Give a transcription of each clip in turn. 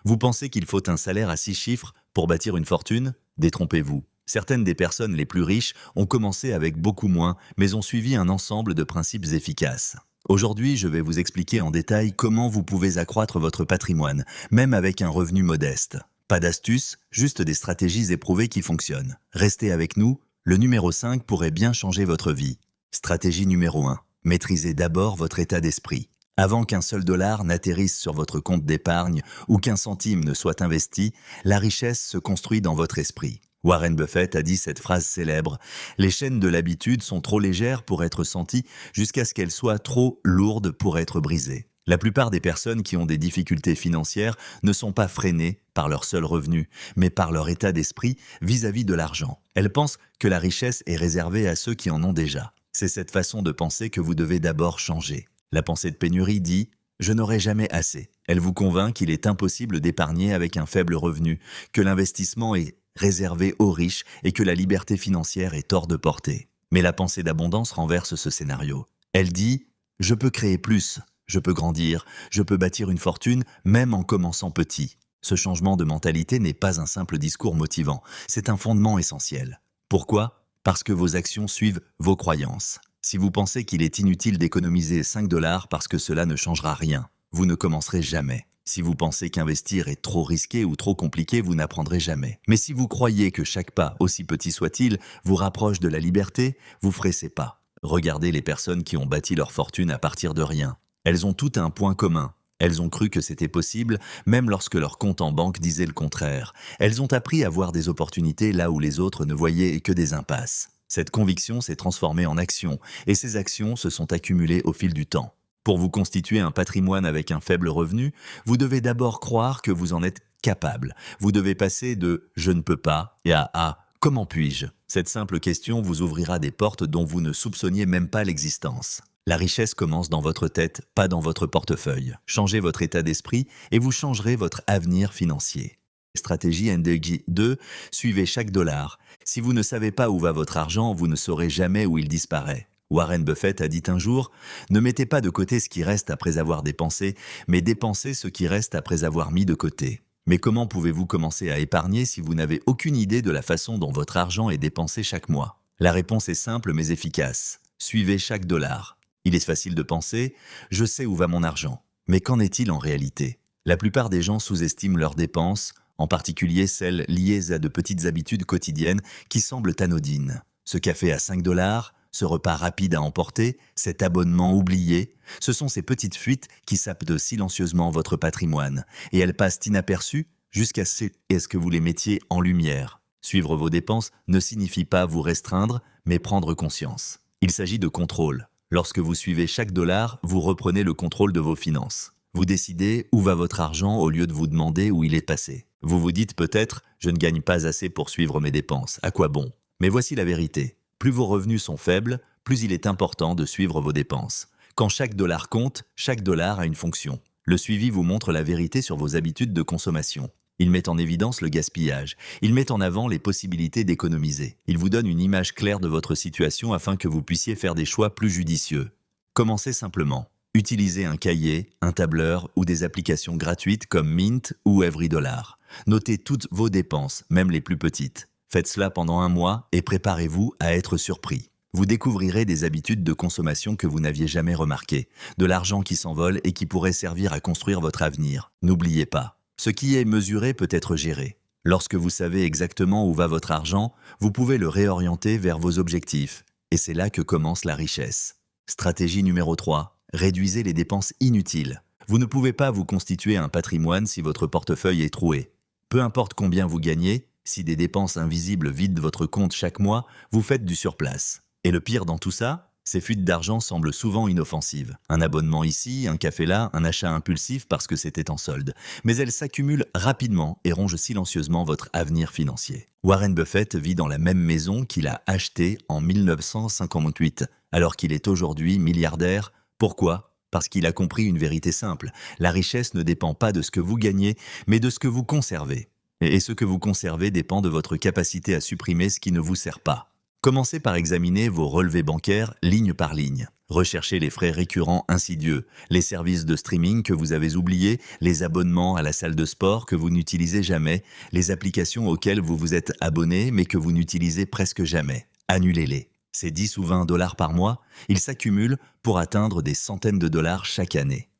Vous pensez qu'il faut un salaire à 6 chiffres pour bâtir une fortune? Détrompez-vous. Certaines des personnes les plus riches ont commencé avec beaucoup moins, mais ont suivi un ensemble de principes efficaces. Aujourd'hui, je vais vous expliquer en détail comment vous pouvez accroître votre patrimoine, même avec un revenu modeste. Pas d'astuces, juste des stratégies éprouvées qui fonctionnent. Restez avec nous, le numéro 5 pourrait bien changer votre vie. Stratégie numéro 1. Maîtrisez d'abord votre état d'esprit. Avant qu'un seul dollar n'atterrisse sur votre compte d'épargne ou qu'un centime ne soit investi, la richesse se construit dans votre esprit. Warren Buffett a dit cette phrase célèbre: Les chaînes de l'habitude sont trop légères pour être senties jusqu'à ce qu'elles soient trop lourdes pour être brisées. La plupart des personnes qui ont des difficultés financières ne sont pas freinées par leur seul revenu, mais par leur état d'esprit vis-à-vis de l'argent. Elles pensent que la richesse est réservée à ceux qui en ont déjà. C'est cette façon de penser que vous devez d'abord changer. La pensée de pénurie dit « Je n'aurai jamais assez ». Elle vous convainc qu'il est impossible d'épargner avec un faible revenu, que l'investissement est réservé aux riches et que la liberté financière est hors de portée. Mais la pensée d'abondance renverse ce scénario. Elle dit « Je peux créer plus, je peux grandir, je peux bâtir une fortune même en commençant petit ». Ce changement de mentalité n'est pas un simple discours motivant, c'est un fondement essentiel. Pourquoi ? Parce que vos actions suivent vos croyances. Si vous pensez qu'il est inutile d'économiser 5 dollars parce que cela ne changera rien, vous ne commencerez jamais. Si vous pensez qu'investir est trop risqué ou trop compliqué, vous n'apprendrez jamais. Mais si vous croyez que chaque pas, aussi petit soit-il, vous rapproche de la liberté, vous ferez ces pas. Regardez les personnes qui ont bâti leur fortune à partir de rien. Elles ont toutes un point commun. Elles ont cru que c'était possible, même lorsque leur compte en banque disait le contraire. Elles ont appris à voir des opportunités là où les autres ne voyaient que des impasses. Cette conviction s'est transformée en action, et ces actions se sont accumulées au fil du temps. Pour vous constituer un patrimoine avec un faible revenu, vous devez d'abord croire que vous en êtes capable. Vous devez passer de « je ne peux pas » et à « comment puis-je ». Cette simple question vous ouvrira des portes dont vous ne soupçonniez même pas l'existence. La richesse commence dans votre tête, pas dans votre portefeuille. Changez votre état d'esprit et vous changerez votre avenir financier. Stratégie NDG 2, suivez chaque dollar. Si vous ne savez pas où va votre argent, vous ne saurez jamais où il disparaît. Warren Buffett a dit un jour « Ne mettez pas de côté ce qui reste après avoir dépensé, mais dépensez ce qui reste après avoir mis de côté. » Mais comment pouvez-vous commencer à épargner si vous n'avez aucune idée de la façon dont votre argent est dépensé chaque mois? La réponse est simple mais efficace. Suivez chaque dollar. Il est facile de penser « Je sais où va mon argent ». Mais qu'en est-il en réalité? La plupart des gens sous-estiment leurs dépenses, en particulier celles liées à de petites habitudes quotidiennes qui semblent anodines. Ce café à 5 dollars, ce repas rapide à emporter, cet abonnement oublié, ce sont ces petites fuites qui sapent silencieusement votre patrimoine. Et elles passent inaperçues jusqu'à ce que vous les mettiez en lumière. Suivre vos dépenses ne signifie pas vous restreindre, mais prendre conscience. Il s'agit de contrôle. Lorsque vous suivez chaque dollar, vous reprenez le contrôle de vos finances. Vous décidez où va votre argent au lieu de vous demander où il est passé. Vous vous dites peut-être « je ne gagne pas assez pour suivre mes dépenses, à quoi bon ?» Mais voici la vérité. Plus vos revenus sont faibles, plus il est important de suivre vos dépenses. Quand chaque dollar compte, chaque dollar a une fonction. Le suivi vous montre la vérité sur vos habitudes de consommation. Il met en évidence le gaspillage. Il met en avant les possibilités d'économiser. Il vous donne une image claire de votre situation afin que vous puissiez faire des choix plus judicieux. Commencez simplement. Utilisez un cahier, un tableur ou des applications gratuites comme Mint ou EveryDollar. Notez toutes vos dépenses, même les plus petites. Faites cela pendant un mois et préparez-vous à être surpris. Vous découvrirez des habitudes de consommation que vous n'aviez jamais remarquées, de l'argent qui s'envole et qui pourrait servir à construire votre avenir. N'oubliez pas, ce qui est mesuré peut être géré. Lorsque vous savez exactement où va votre argent, vous pouvez le réorienter vers vos objectifs. Et c'est là que commence la richesse. Stratégie numéro 3. Réduisez les dépenses inutiles. Vous ne pouvez pas vous constituer un patrimoine si votre portefeuille est troué. Peu importe combien vous gagnez, si des dépenses invisibles vident votre compte chaque mois, vous faites du surplace. Et le pire dans tout ça, ces fuites d'argent semblent souvent inoffensives. Un abonnement ici, un café là, un achat impulsif parce que c'était en solde. Mais elles s'accumulent rapidement et rongent silencieusement votre avenir financier. Warren Buffett vit dans la même maison qu'il a achetée en 1958, alors qu'il est aujourd'hui milliardaire. Pourquoi ? Parce qu'il a compris une vérité simple. La richesse ne dépend pas de ce que vous gagnez, mais de ce que vous conservez. Et ce que vous conservez dépend de votre capacité à supprimer ce qui ne vous sert pas. Commencez par examiner vos relevés bancaires ligne par ligne. Recherchez les frais récurrents insidieux, les services de streaming que vous avez oubliés, les abonnements à la salle de sport que vous n'utilisez jamais, les applications auxquelles vous vous êtes abonné mais que vous n'utilisez presque jamais. Annulez-les. Ces 10 ou 20 dollars par mois, ils s'accumulent pour atteindre des centaines de dollars chaque année.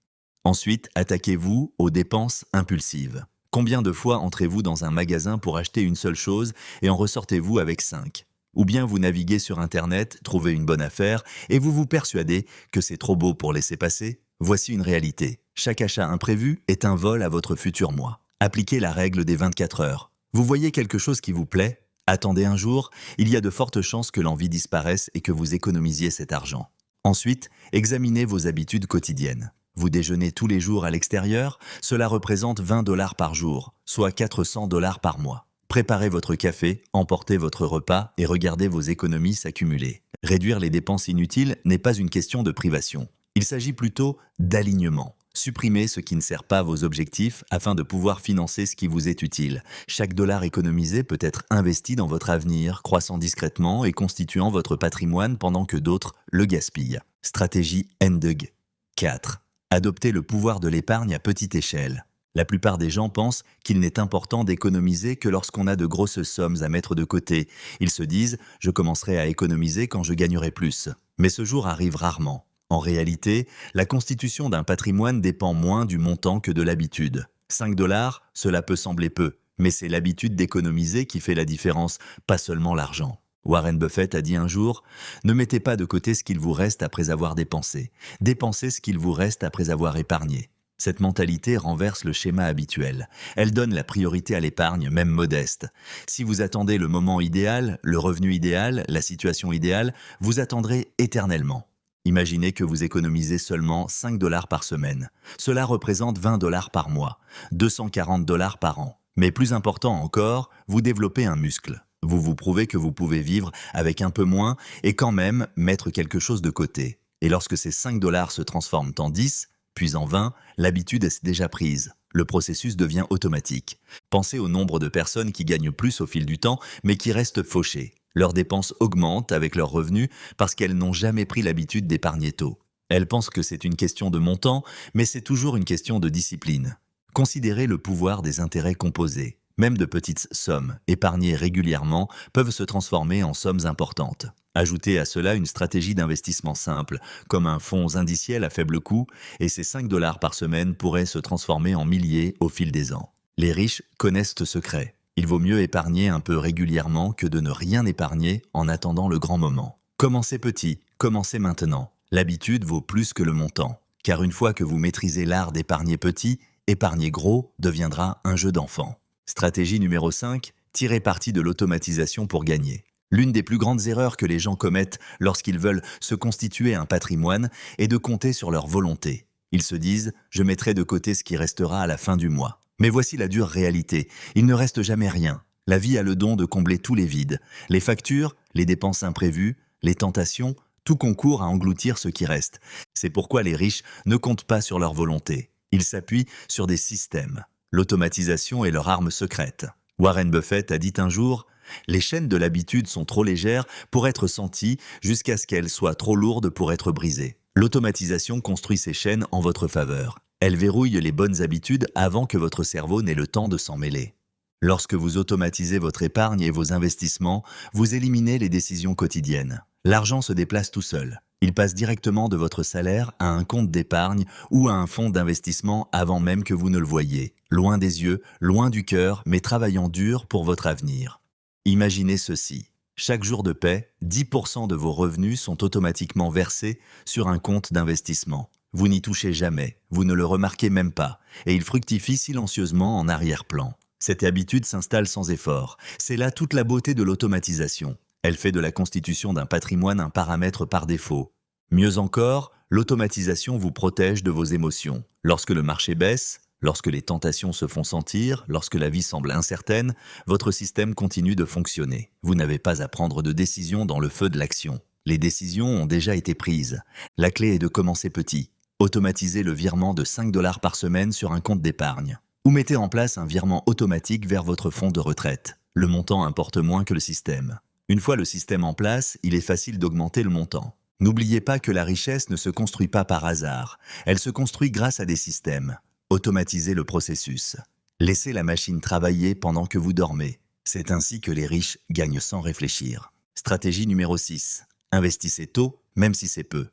Ensuite, attaquez-vous aux dépenses impulsives. Combien de fois entrez-vous dans un magasin pour acheter une seule chose et en ressortez-vous avec 5? Ou bien vous naviguez sur Internet, trouvez une bonne affaire et vous vous persuadez que c'est trop beau pour laisser passer? Voici une réalité. Chaque achat imprévu est un vol à votre futur moi. Appliquez la règle des 24 heures. Vous voyez quelque chose qui vous plaît? Attendez un jour, il y a de fortes chances que l'envie disparaisse et que vous économisiez cet argent. Ensuite, examinez vos habitudes quotidiennes. Vous déjeunez tous les jours à l'extérieur, cela représente 20 dollars par jour, soit 400 dollars par mois. Préparez votre café, emportez votre repas et regardez vos économies s'accumuler. Réduire les dépenses inutiles n'est pas une question de privation. Il s'agit plutôt d'alignement. Supprimez ce qui ne sert pas vos objectifs afin de pouvoir financer ce qui vous est utile. Chaque dollar économisé peut être investi dans votre avenir, croissant discrètement et constituant votre patrimoine pendant que d'autres le gaspillent. Stratégie NDG 4. Adoptez le pouvoir de l'épargne à petite échelle. La plupart des gens pensent qu'il n'est important d'économiser que lorsqu'on a de grosses sommes à mettre de côté. Ils se disent « je commencerai à économiser quand je gagnerai plus ». Mais ce jour arrive rarement. En réalité, la constitution d'un patrimoine dépend moins du montant que de l'habitude. 5 dollars, cela peut sembler peu, mais c'est l'habitude d'économiser qui fait la différence, pas seulement l'argent. Warren Buffett a dit un jour « Ne mettez pas de côté ce qu'il vous reste après avoir dépensé. Dépensez ce qu'il vous reste après avoir épargné. » Cette mentalité renverse le schéma habituel. Elle donne la priorité à l'épargne, même modeste. Si vous attendez le moment idéal, le revenu idéal, la situation idéale, vous attendrez éternellement. Imaginez que vous économisez seulement 5 dollars par semaine. Cela représente 20 dollars par mois, 240 dollars par an. Mais plus important encore, vous développez un muscle. Vous vous prouvez que vous pouvez vivre avec un peu moins et quand même mettre quelque chose de côté. Et lorsque ces 5 dollars se transforment en 10, puis en 20, l'habitude est déjà prise. Le processus devient automatique. Pensez au nombre de personnes qui gagnent plus au fil du temps, mais qui restent fauchées. Leurs dépenses augmentent avec leurs revenus parce qu'elles n'ont jamais pris l'habitude d'épargner tôt. Elles pensent que c'est une question de montant, mais c'est toujours une question de discipline. Considérez le pouvoir des intérêts composés. Même de petites sommes, épargnées régulièrement, peuvent se transformer en sommes importantes. Ajoutez à cela une stratégie d'investissement simple, comme un fonds indiciel à faible coût, et ces 5 dollars par semaine pourraient se transformer en milliers au fil des ans. Les riches connaissent ce secret. Il vaut mieux épargner un peu régulièrement que de ne rien épargner en attendant le grand moment. Commencez petit, commencez maintenant. L'habitude vaut plus que le montant, car une fois que vous maîtrisez l'art d'épargner petit, épargner gros deviendra un jeu d'enfant. Stratégie numéro 5, tirez parti de l'automatisation pour gagner. L'une des plus grandes erreurs que les gens commettent lorsqu'ils veulent se constituer un patrimoine est de compter sur leur volonté. Ils se disent « je mettrai de côté ce qui restera à la fin du mois ». Mais voici la dure réalité, il ne reste jamais rien. La vie a le don de combler tous les vides. Les factures, les dépenses imprévues, les tentations, tout concourt à engloutir ce qui reste. C'est pourquoi les riches ne comptent pas sur leur volonté. Ils s'appuient sur des systèmes. L'automatisation est leur arme secrète. Warren Buffett a dit un jour « Les chaînes de l'habitude sont trop légères pour être senties jusqu'à ce qu'elles soient trop lourdes pour être brisées. » L'automatisation construit ces chaînes en votre faveur. Elle verrouille les bonnes habitudes avant que votre cerveau n'ait le temps de s'en mêler. Lorsque vous automatisez votre épargne et vos investissements, vous éliminez les décisions quotidiennes. L'argent se déplace tout seul. Il passe directement de votre salaire à un compte d'épargne ou à un fonds d'investissement avant même que vous ne le voyiez. Loin des yeux, loin du cœur, mais travaillant dur pour votre avenir. Imaginez ceci. Chaque jour de paie, 10% de vos revenus sont automatiquement versés sur un compte d'investissement. Vous n'y touchez jamais, vous ne le remarquez même pas, et il fructifie silencieusement en arrière-plan. Cette habitude s'installe sans effort. C'est là toute la beauté de l'automatisation. Elle fait de la constitution d'un patrimoine un paramètre par défaut. Mieux encore, l'automatisation vous protège de vos émotions. Lorsque le marché baisse, lorsque les tentations se font sentir, lorsque la vie semble incertaine, votre système continue de fonctionner. Vous n'avez pas à prendre de décision dans le feu de l'action. Les décisions ont déjà été prises. La clé est de commencer petit. Automatisez le virement de 5 dollars par semaine sur un compte d'épargne. Ou mettez en place un virement automatique vers votre fonds de retraite. Le montant importe moins que le système. Une fois le système en place, il est facile d'augmenter le montant. N'oubliez pas que la richesse ne se construit pas par hasard. Elle se construit grâce à des systèmes. Automatisez le processus. Laissez la machine travailler pendant que vous dormez. C'est ainsi que les riches gagnent sans réfléchir. Stratégie numéro 6. Investissez tôt, même si c'est peu.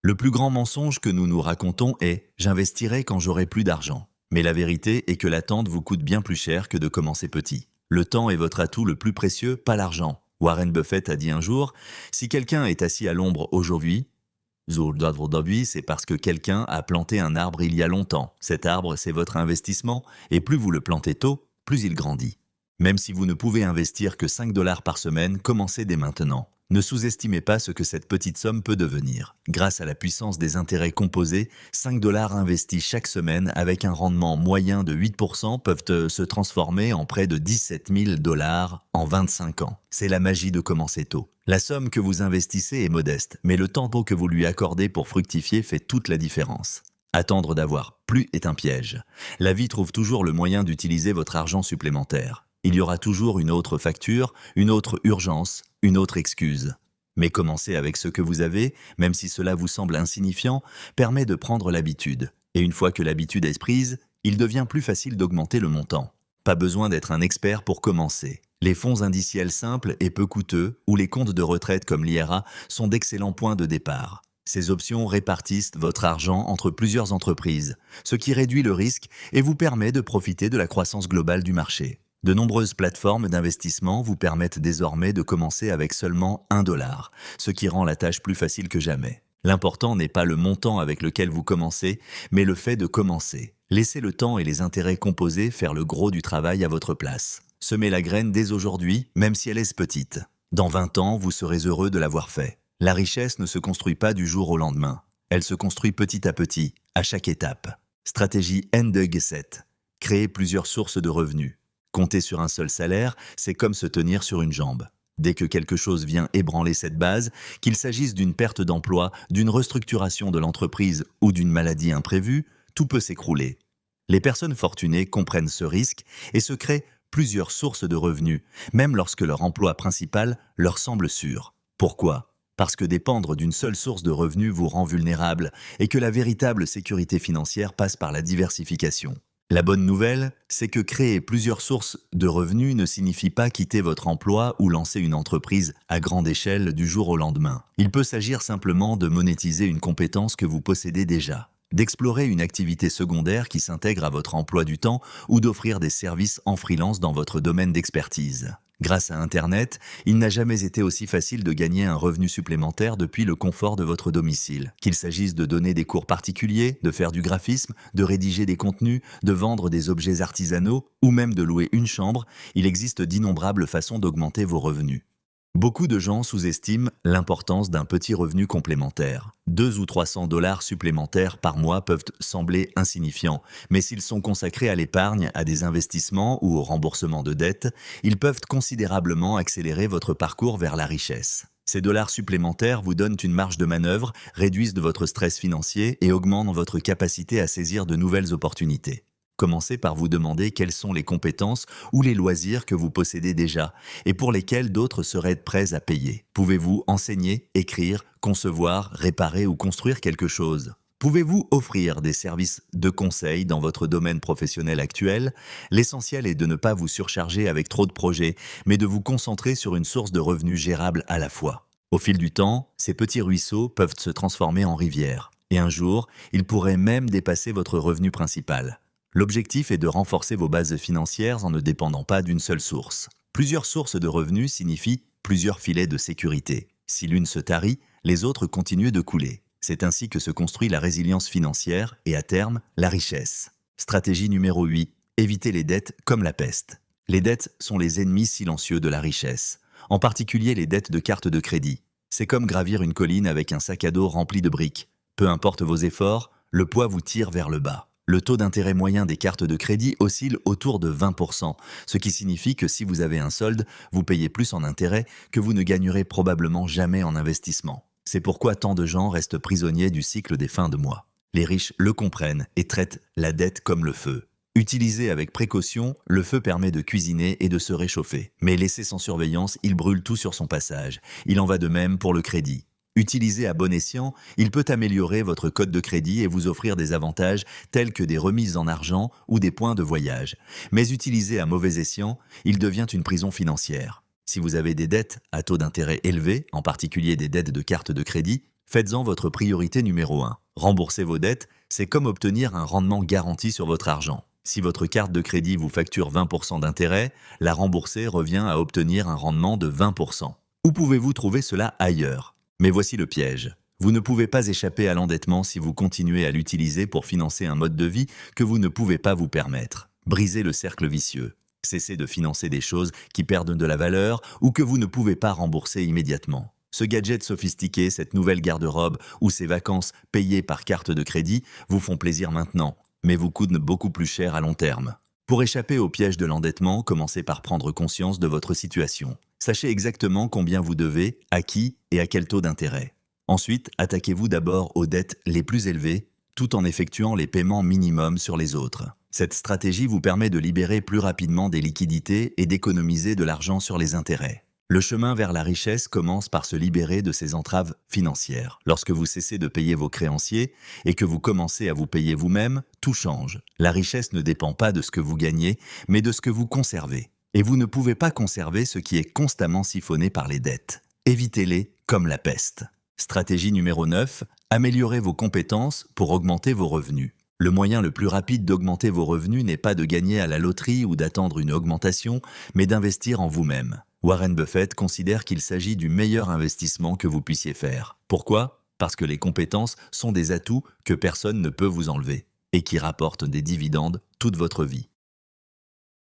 Le plus grand mensonge que nous nous racontons est « j'investirai quand j'aurai plus d'argent ». Mais la vérité est que l'attente vous coûte bien plus cher que de commencer petit. Le temps est votre atout le plus précieux, pas l'argent. Warren Buffett a dit un jour « si quelqu'un est assis à l'ombre aujourd'hui, c'est parce que quelqu'un a planté un arbre il y a longtemps. Cet arbre, c'est votre investissement, et plus vous le plantez tôt, plus il grandit. Même si vous ne pouvez investir que 5 dollars par semaine, commencez dès maintenant. Ne sous-estimez pas ce que cette petite somme peut devenir. Grâce à la puissance des intérêts composés, 5 dollars investis chaque semaine avec un rendement moyen de 8% peuvent se transformer en près de 17 000 dollars en 25 ans. C'est la magie de commencer tôt. La somme que vous investissez est modeste, mais le tempo que vous lui accordez pour fructifier fait toute la différence. Attendre d'avoir plus est un piège. La vie trouve toujours le moyen d'utiliser votre argent supplémentaire. Il y aura toujours une autre facture, une autre urgence, une autre excuse. Mais commencer avec ce que vous avez, même si cela vous semble insignifiant, permet de prendre l'habitude. Et une fois que l'habitude est prise, il devient plus facile d'augmenter le montant. Pas besoin d'être un expert pour commencer. Les fonds indiciels simples et peu coûteux, ou les comptes de retraite comme l'IRA, sont d'excellents points de départ. Ces options répartissent votre argent entre plusieurs entreprises, ce qui réduit le risque et vous permet de profiter de la croissance globale du marché. De nombreuses plateformes d'investissement vous permettent désormais de commencer avec seulement 1 dollar, ce qui rend la tâche plus facile que jamais. L'important n'est pas le montant avec lequel vous commencez, mais le fait de commencer. Laissez le temps et les intérêts composés faire le gros du travail à votre place. Semez la graine dès aujourd'hui, même si elle est petite. Dans 20 ans, vous serez heureux de l'avoir fait. La richesse ne se construit pas du jour au lendemain. Elle se construit petit à petit, à chaque étape. Stratégie N2G7. Créer plusieurs sources de revenus. Compter sur un seul salaire, c'est comme se tenir sur une jambe. Dès que quelque chose vient ébranler cette base, qu'il s'agisse d'une perte d'emploi, d'une restructuration de l'entreprise ou d'une maladie imprévue, tout peut s'écrouler. Les personnes fortunées comprennent ce risque et se créent plusieurs sources de revenus, même lorsque leur emploi principal leur semble sûr. Pourquoi ? Parce que dépendre d'une seule source de revenus vous rend vulnérable et que la véritable sécurité financière passe par la diversification. La bonne nouvelle, c'est que créer plusieurs sources de revenus ne signifie pas quitter votre emploi ou lancer une entreprise à grande échelle du jour au lendemain. Il peut s'agir simplement de monétiser une compétence que vous possédez déjà, d'explorer une activité secondaire qui s'intègre à votre emploi du temps ou d'offrir des services en freelance dans votre domaine d'expertise. Grâce à Internet, il n'a jamais été aussi facile de gagner un revenu supplémentaire depuis le confort de votre domicile. Qu'il s'agisse de donner des cours particuliers, de faire du graphisme, de rédiger des contenus, de vendre des objets artisanaux ou même de louer une chambre, il existe d'innombrables façons d'augmenter vos revenus. Beaucoup de gens sous-estiment l'importance d'un petit revenu complémentaire. 200 ou 300 dollars supplémentaires par mois peuvent sembler insignifiants, mais s'ils sont consacrés à l'épargne, à des investissements ou au remboursement de dettes, ils peuvent considérablement accélérer votre parcours vers la richesse. Ces dollars supplémentaires vous donnent une marge de manœuvre, réduisent votre stress financier et augmentent votre capacité à saisir de nouvelles opportunités. Commencez par vous demander quelles sont les compétences ou les loisirs que vous possédez déjà et pour lesquels d'autres seraient prêts à payer. Pouvez-vous enseigner, écrire, concevoir, réparer ou construire quelque chose ? Pouvez-vous offrir des services de conseil dans votre domaine professionnel actuel ? L'essentiel est de ne pas vous surcharger avec trop de projets, mais de vous concentrer sur une source de revenus gérable à la fois. Au fil du temps, ces petits ruisseaux peuvent se transformer en rivières. Et un jour, ils pourraient même dépasser votre revenu principal. L'objectif est de renforcer vos bases financières en ne dépendant pas d'une seule source. Plusieurs sources de revenus signifient plusieurs filets de sécurité. Si l'une se tarit, les autres continuent de couler. C'est ainsi que se construit la résilience financière et, à terme, la richesse. Stratégie numéro 8. Évitez les dettes comme la peste. Les dettes sont les ennemis silencieux de la richesse, en particulier les dettes de carte de crédit. C'est comme gravir une colline avec un sac à dos rempli de briques. Peu importe vos efforts, le poids vous tire vers le bas. Le taux d'intérêt moyen des cartes de crédit oscille autour de 20%, ce qui signifie que si vous avez un solde, vous payez plus en intérêt que vous ne gagnerez probablement jamais en investissement. C'est pourquoi tant de gens restent prisonniers du cycle des fins de mois. Les riches le comprennent et traitent la dette comme le feu. Utilisé avec précaution, le feu permet de cuisiner et de se réchauffer. Mais laissé sans surveillance, il brûle tout sur son passage. Il en va de même pour le crédit. Utilisé à bon escient, il peut améliorer votre code de crédit et vous offrir des avantages tels que des remises en argent ou des points de voyage. Mais utilisé à mauvais escient, il devient une prison financière. Si vous avez des dettes à taux d'intérêt élevés, en particulier des dettes de carte de crédit, faites-en votre priorité numéro 1. Rembourser vos dettes, c'est comme obtenir un rendement garanti sur votre argent. Si votre carte de crédit vous facture 20% d'intérêt, la rembourser revient à obtenir un rendement de 20%. Où pouvez-vous trouver cela ailleurs? Mais voici le piège. Vous ne pouvez pas échapper à l'endettement si vous continuez à l'utiliser pour financer un mode de vie que vous ne pouvez pas vous permettre. Brisez le cercle vicieux. Cessez de financer des choses qui perdent de la valeur ou que vous ne pouvez pas rembourser immédiatement. Ce gadget sophistiqué, cette nouvelle garde-robe ou ces vacances payées par carte de crédit vous font plaisir maintenant, mais vous coûtent beaucoup plus cher à long terme. Pour échapper au piège de l'endettement, commencez par prendre conscience de votre situation. Sachez exactement combien vous devez, à qui et à quel taux d'intérêt. Ensuite, attaquez-vous d'abord aux dettes les plus élevées, tout en effectuant les paiements minimums sur les autres. Cette stratégie vous permet de libérer plus rapidement des liquidités et d'économiser de l'argent sur les intérêts. Le chemin vers la richesse commence par se libérer de ces entraves financières. Lorsque vous cessez de payer vos créanciers et que vous commencez à vous payer vous-même, tout change. La richesse ne dépend pas de ce que vous gagnez, mais de ce que vous conservez. Et vous ne pouvez pas conserver ce qui est constamment siphonné par les dettes. Évitez-les comme la peste. Stratégie numéro 9, améliorez vos compétences pour augmenter vos revenus. Le moyen le plus rapide d'augmenter vos revenus n'est pas de gagner à la loterie ou d'attendre une augmentation, mais d'investir en vous-même. Warren Buffett considère qu'il s'agit du meilleur investissement que vous puissiez faire. Pourquoi? Parce que les compétences sont des atouts que personne ne peut vous enlever et qui rapportent des dividendes toute votre vie.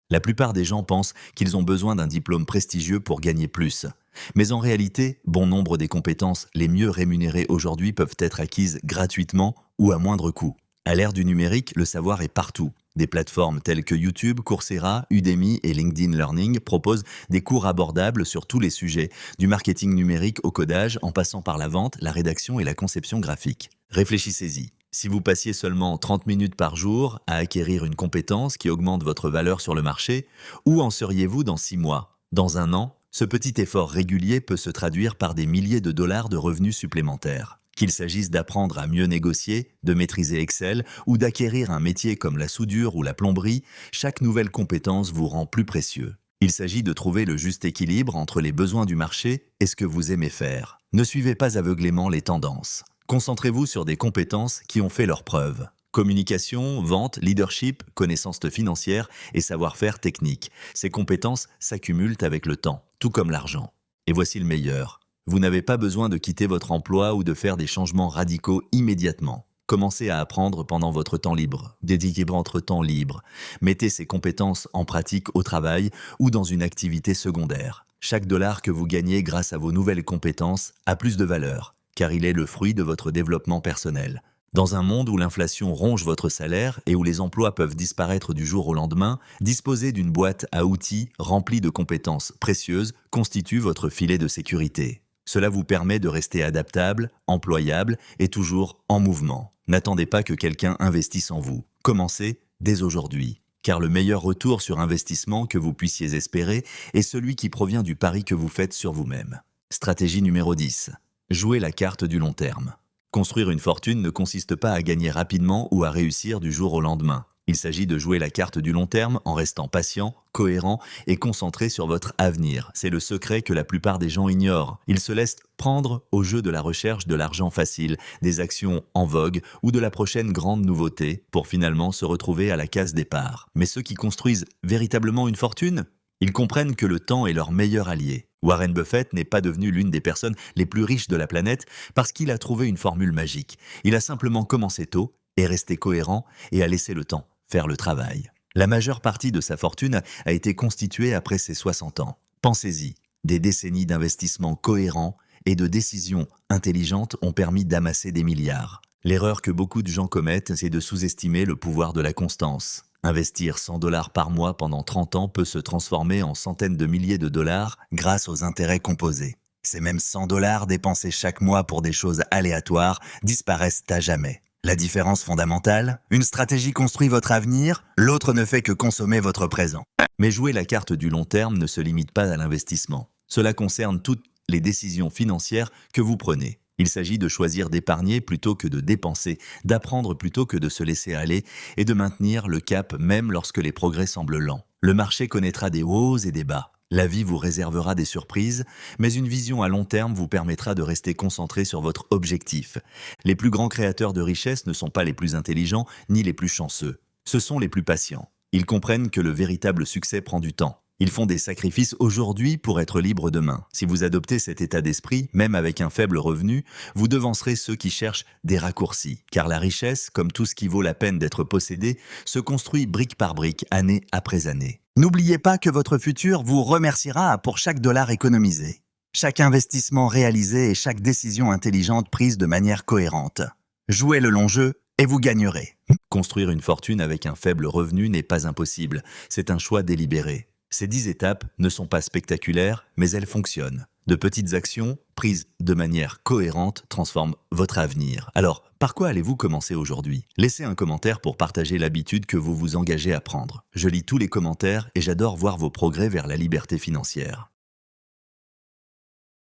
La plupart des gens pensent qu'ils ont besoin d'un diplôme prestigieux pour gagner plus. Mais en réalité, bon nombre des compétences les mieux rémunérées aujourd'hui peuvent être acquises gratuitement ou à moindre coût. À l'ère du numérique, le savoir est partout. Des plateformes telles que YouTube, Coursera, Udemy et LinkedIn Learning proposent des cours abordables sur tous les sujets, du marketing numérique au codage, en passant par la vente, la rédaction et la conception graphique. Réfléchissez-y. Si vous passiez seulement 30 minutes par jour à acquérir une compétence qui augmente votre valeur sur le marché, où en seriez-vous dans 6 mois? Dans un an, ce petit effort régulier peut se traduire par des milliers de dollars de revenus supplémentaires. Qu'il s'agisse d'apprendre à mieux négocier, de maîtriser Excel ou d'acquérir un métier comme la soudure ou la plomberie, chaque nouvelle compétence vous rend plus précieux. Il s'agit de trouver le juste équilibre entre les besoins du marché et ce que vous aimez faire. Ne suivez pas aveuglément les tendances. Concentrez-vous sur des compétences qui ont fait leurs preuves. Communication, vente, leadership, connaissances financières et savoir-faire technique. Ces compétences s'accumulent avec le temps, tout comme l'argent. Et voici le meilleur. Vous n'avez pas besoin de quitter votre emploi ou de faire des changements radicaux immédiatement. Commencez à apprendre pendant votre temps libre. Dédiquez votre temps libre. Mettez ces compétences en pratique au travail ou dans une activité secondaire. Chaque dollar que vous gagnez grâce à vos nouvelles compétences a plus de valeur, car il est le fruit de votre développement personnel. Dans un monde où l'inflation ronge votre salaire et où les emplois peuvent disparaître du jour au lendemain, disposer d'une boîte à outils remplie de compétences précieuses constitue votre filet de sécurité. Cela vous permet de rester adaptable, employable et toujours en mouvement. N'attendez pas que quelqu'un investisse en vous. Commencez dès aujourd'hui. Car le meilleur retour sur investissement que vous puissiez espérer est celui qui provient du pari que vous faites sur vous-même. Stratégie numéro 10. Jouez la carte du long terme. Construire une fortune ne consiste pas à gagner rapidement ou à réussir du jour au lendemain. Il s'agit de jouer la carte du long terme en restant patient, cohérent et concentré sur votre avenir. C'est le secret que la plupart des gens ignorent. Ils se laissent prendre au jeu de la recherche de l'argent facile, des actions en vogue ou de la prochaine grande nouveauté pour finalement se retrouver à la case départ. Mais ceux qui construisent véritablement une fortune, ils comprennent que le temps est leur meilleur allié. Warren Buffett n'est pas devenu l'une des personnes les plus riches de la planète parce qu'il a trouvé une formule magique. Il a simplement commencé tôt, est resté cohérent et a laissé le temps faire le travail. La majeure partie de sa fortune a été constituée après ses 60 ans. Pensez-y, des décennies d'investissements cohérents et de décisions intelligentes ont permis d'amasser des milliards. L'erreur que beaucoup de gens commettent, c'est de sous-estimer le pouvoir de la constance. Investir 100 $ par mois pendant 30 ans peut se transformer en centaines de milliers de dollars grâce aux intérêts composés. Ces mêmes 100 $ dépensés chaque mois pour des choses aléatoires disparaissent à jamais. La différence fondamentale, une stratégie construit votre avenir, l'autre ne fait que consommer votre présent. Mais jouer la carte du long terme ne se limite pas à l'investissement. Cela concerne toutes les décisions financières que vous prenez. Il s'agit de choisir d'épargner plutôt que de dépenser, d'apprendre plutôt que de se laisser aller et de maintenir le cap même lorsque les progrès semblent lents. Le marché connaîtra des hauts et des bas. La vie vous réservera des surprises, mais une vision à long terme vous permettra de rester concentré sur votre objectif. Les plus grands créateurs de richesse ne sont pas les plus intelligents ni les plus chanceux. Ce sont les plus patients. Ils comprennent que le véritable succès prend du temps. Ils font des sacrifices aujourd'hui pour être libres demain. Si vous adoptez cet état d'esprit, même avec un faible revenu, vous devancerez ceux qui cherchent des raccourcis. Car la richesse, comme tout ce qui vaut la peine d'être possédé, se construit brique par brique, année après année. N'oubliez pas que votre futur vous remerciera pour chaque dollar économisé, chaque investissement réalisé et chaque décision intelligente prise de manière cohérente. Jouez le long jeu et vous gagnerez. Construire une fortune avec un faible revenu n'est pas impossible. C'est un choix délibéré. Ces 10 étapes ne sont pas spectaculaires, mais elles fonctionnent. De petites actions, prises de manière cohérente, transforment votre avenir. Alors, par quoi allez-vous commencer aujourd'hui? Laissez un commentaire pour partager l'habitude que vous vous engagez à prendre. Je lis tous les commentaires et j'adore voir vos progrès vers la liberté financière.